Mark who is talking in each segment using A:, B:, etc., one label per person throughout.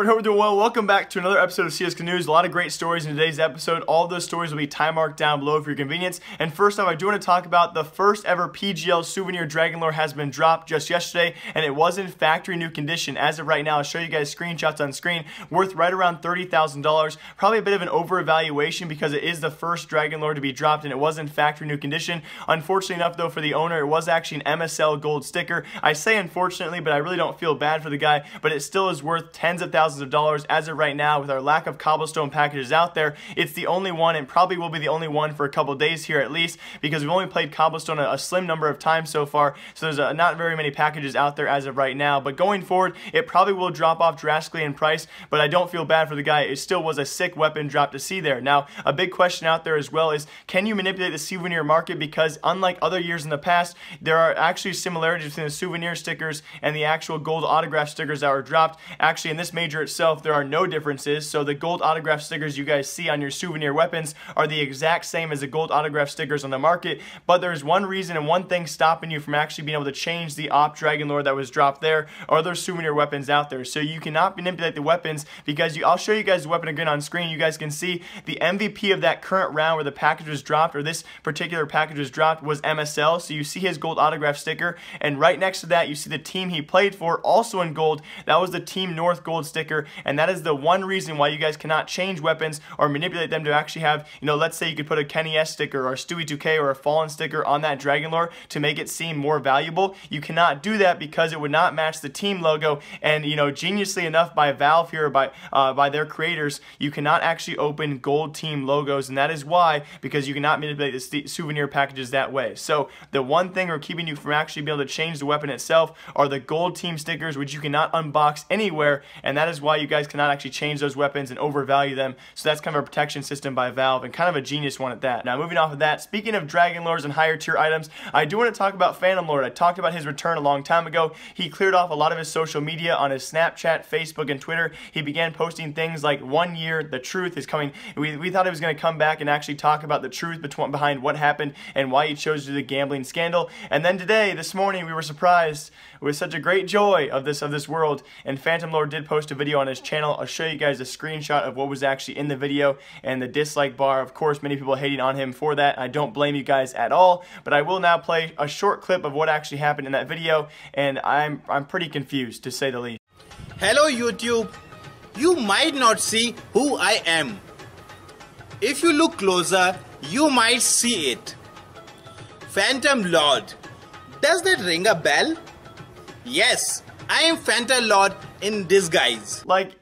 A: everyone, hope you're doing well. Welcome back to another episode of CS:GO News. A lot of great stories in today's episode. All of those stories will be time marked down below for your convenience. And first off, I do want to talk about the first ever PGL Souvenir Dragonlord has been dropped just yesterday, and it was in factory new condition. As of right now, I'll show you guys screenshots on screen, worth right around $30,000. Probably a bit of an over-evaluation because it is the first Dragonlord to be dropped, and it was in factory new condition. Unfortunately enough, though, for the owner, it was actually an MSL gold sticker. I say unfortunately, but I really don't feel bad for the guy, but it still is worth tens of thousands of dollars as of right now. With our lack of Cobblestone packages out there, it's the only one, and probably will be the only one for a couple days here at least, because we've only played Cobblestone a slim number of times so far, so there's not very many packages out there as of right now. But going forward, it probably will drop off drastically in price, but I don't feel bad for the guy. It still was a sick weapon drop to see there. Now, a big question out there as well is, can you manipulate the souvenir market? Because unlike other years in the past, there are actually similarities between the souvenir stickers and the actual gold autograph stickers that were dropped. Actually, in this major itself, there are no differences. So the gold autograph stickers you guys see on your souvenir weapons are the exact same as the gold autograph stickers on the market, but there's one reason and one thing stopping you from actually being able to change the op Dragonlord that was dropped there, or other souvenir weapons out there. So you cannot manipulate the weapons, because I'll show you guys the weapon again on screen. You guys can see the MVP of that current round where the package was dropped, or this particular package was dropped, was MSL. So you see his gold autograph sticker, and right next to that you see the team he played for, also in gold. That was the Team North gold sticker, and that is the one reason why you guys cannot change weapons or manipulate them to actually have, let's say you could put a Kenny S sticker or a Stewie 2K or a Fallen sticker on that Dragonlord to make it seem more valuable. You cannot do that because it would not match the team logo, and geniusly enough by Valve here, by their creators, you cannot actually open gold team logos, and that is why, because you cannot manipulate the souvenir packages that way. So the one thing we're keeping you from actually being able to change the weapon itself are the gold team stickers, which you cannot unbox anywhere, and that is why you guys cannot actually change those weapons and overvalue them. So that's kind of a protection system by Valve, and kind of a genius one at that. Now, moving off of that, speaking of Dragonlords and higher tier items, I do want to talk about PhantomL0rd. I talked about his return a long time ago. He cleared off a lot of his social media on his Snapchat, Facebook, and Twitter. He began posting things like 1 year, the truth is coming. We thought he was going to come back and actually talk about the truth behind what happened and why he chose to do the gambling scandal. And then today, this morning, we were surprised with such a great joy of this world, and PhantomL0rd did post a video on his channel. I'll show you guys a screenshot of what was actually in the video and the dislike bar. Of course, many people hating on him for that. I don't blame you guys at all, but I will now play a short clip of what actually happened in that video, and I'm pretty confused, to say the least.
B: Hello YouTube, you might not see who I am. If you look closer, you might see it. PhantomL0rd. Does that ring a bell? Yes, I am PhantomL0rd in disguise.
A: Like,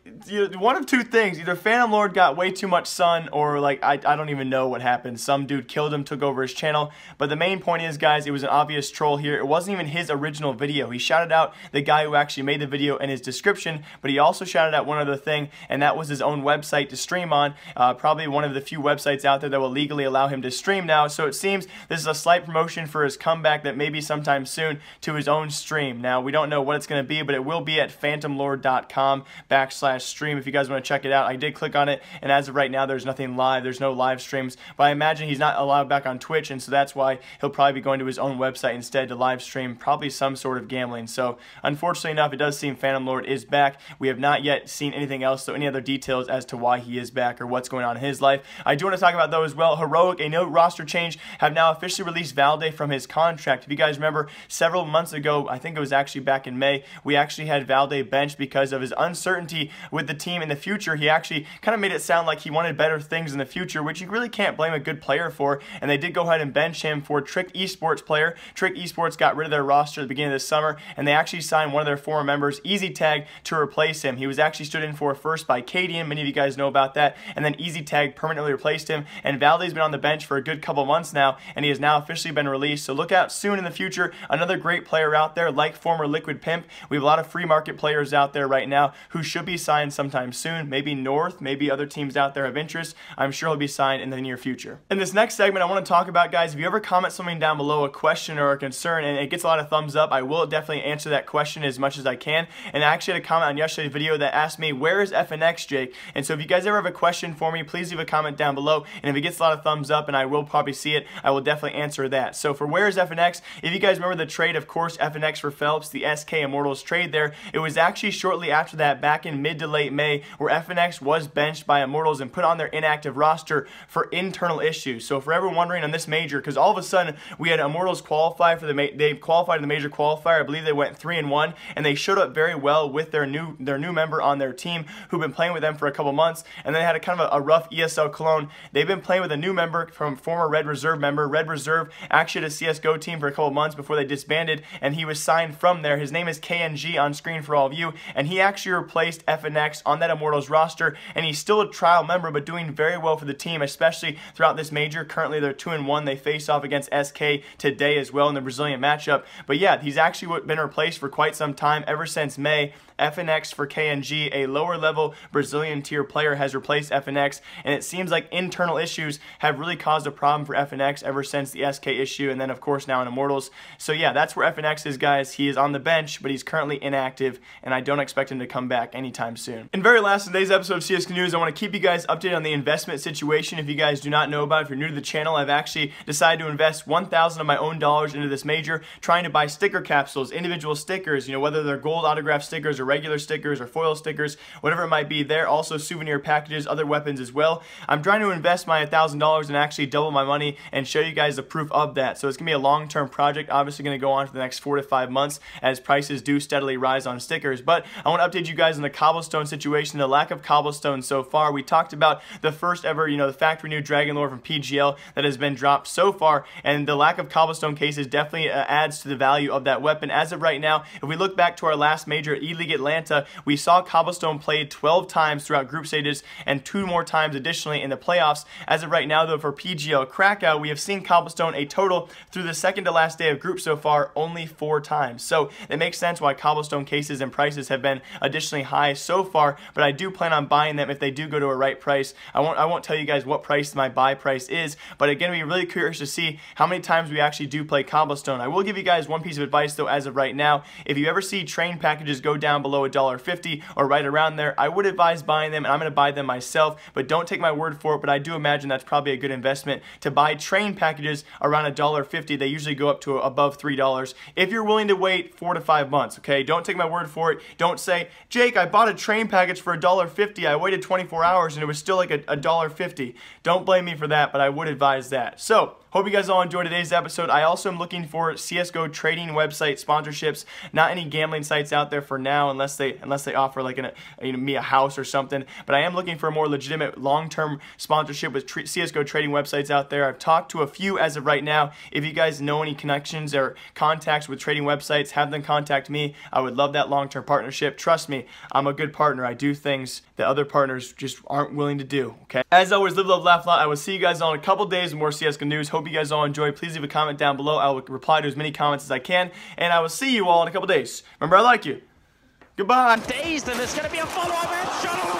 A: one of two things: either PhantomL0rd got way too much sun, or I don't even know what happened. Some dude killed him, took over his channel. But the main point is, guys, it was an obvious troll here. It wasn't even his original video. He shouted out the guy who actually made the video in his description, but he also shouted out one other thing, and that was his own website to stream on. Probably one of the few websites out there that will legally allow him to stream now. So it seems this is a slight promotion for his comeback that may be sometime soon to his own stream. Now, we don't know what it's going to be, but it will be at phantomlord.com/stream if you guys want to check it out. I did click on it, and as of right now, there's nothing live. There's no live streams, but I imagine he's not allowed back on Twitch, and so that's why he'll probably be going to his own website instead to live stream probably some sort of gambling. So unfortunately enough, it does seem PhantomL0rd is back. We have not yet seen anything else, so any other details as to why he is back or what's going on in his life. I do want to talk about though as well. Heroic, a no roster change, have now officially released Valde from his contract. If you guys remember, several months ago, I think it was actually back in May, we actually had Valde benched because of his uncertainty with the team in the future. He actually kind of made it sound like he wanted better things in the future, which you really can't blame a good player for, and they did go ahead and bench him for Trick Esports player. Trick Esports got rid of their roster at the beginning of the summer, and they actually signed one of their former members, EasyTag, to replace him. He was actually stood in for first by Cadian, many of you guys know about that, and then EasyTag permanently replaced him, and Valde's been on the bench for a good couple months now, and he has now officially been released. So look out soon in the future, another great player out there like former Liquid Pimp. We have a lot of free market players out there right now who should be signed sometime soon. Maybe North, maybe other teams out there have interest. I'm sure he'll be signed in the near future. In this next segment, I want to talk about, guys, if you ever comment something down below, a question or a concern, and it gets a lot of thumbs up, I will definitely answer that question as much as I can. And I actually had a comment on yesterday's video that asked me, where is FNX, Jake? And so if you guys ever have a question for me, please leave a comment down below, and if it gets a lot of thumbs up, and I will probably see it, I will definitely answer that. So for where is FNX, if you guys remember the trade, of course, FNX for Phelps, the SK Immortals trade there, it was actually shortly after that, back in mid to late late May where FNX was benched by Immortals and put on their inactive roster for internal issues. So for everyone wondering on this major, because all of a sudden we had Immortals qualify for they qualified in the major qualifier. I believe they went 3-1, and they showed up very well with their new member on their team who've been playing with them for a couple months, and they had a kind of a rough ESL clone. They've been playing with a new member from former Red Reserve member. Red Reserve actually had a CSGO team for a couple months before they disbanded, and he was signed from there. His name is KNG on screen for all of you, and he actually replaced FNX on that Immortals roster, and he's still a trial member but doing very well for the team, especially throughout this major. Currently they're 2-1. They face off against SK today as well in the Brazilian matchup. But yeah, he's actually been replaced for quite some time, ever since May. FNX for KNG, a lower level Brazilian tier player, has replaced FNX, and it seems like internal issues have really caused a problem for FNX ever since the SK issue, and then of course now in Immortals. So yeah, that's where FNX is, guys. He is on the bench, but he's currently inactive, and I don't expect him to come back anytime soon. And very last, in today's episode of CSGO News, I want to keep you guys updated on the investment situation. If you guys do not know about it, if you're new to the channel, I've actually decided to invest 1,000 of my own dollars into this major, trying to buy sticker capsules, individual stickers, you know, whether they're gold autograph stickers or regular stickers or foil stickers, whatever it might be. There also souvenir packages, other weapons as well. I'm trying to invest my $1,000 and actually double my money and show you guys the proof of that. So it's gonna be a long-term project, obviously going to go on for the next 4 to 5 months as prices do steadily rise on stickers. But I want to update you guys on the Cobblestone situation, the lack of Cobblestone so far. We talked about the first ever, you know, the factory new Dragonlord from PGL that has been dropped so far, and the lack of Cobblestone cases definitely adds to the value of that weapon. As of right now, if we look back to our last major at E-League Atlanta, we saw Cobblestone played 12 times throughout group stages and 2 more times additionally in the playoffs. As of right now, though, for PGL Krakow, we have seen Cobblestone a total through the second to last day of group so far only 4 times. So it makes sense why Cobblestone cases and prices have been additionally high so far, but I do plan on buying them if they do go to a right price. I won't tell you guys what price my buy price is, but again, we're really curious to see how many times we actually do play Cobblestone. I will give you guys one piece of advice though as of right now. If you ever see train packages go down below $1.50 or right around there, I would advise buying them, and I'm going to buy them myself, but don't take my word for it. But I do imagine that's probably a good investment to buy train packages around $1.50. They usually go up to above $3 if you're willing to wait 4 to 5 months, okay? Don't take my word for it. Don't say, Jake, I bought a train package for $1.50. I waited 24 hours and it was still like $1.50. Don't blame me for that, but I would advise that. So, hope you guys all enjoyed today's episode. I also am looking for CSGO trading website sponsorships. Not any gambling sites out there for now, unless they offer like me a house or something. But I am looking for a more legitimate long-term sponsorship with CSGO trading websites out there. I've talked to a few as of right now. If you guys know any connections or contacts with trading websites, have them contact me. I would love that long-term partnership. Trust me, I'm a good partner. I do things that other partners just aren't willing to do, okay? As always, live, love, laugh a lot. I will see you guys all in a couple days with more CSGO news. Hope you guys all enjoy. Please leave a comment down below. I will reply to as many comments as I can, and I will see you all in a couple days. Remember, I like you. Goodbye.
C: Dazed, and there's going to be a follow-up headshot.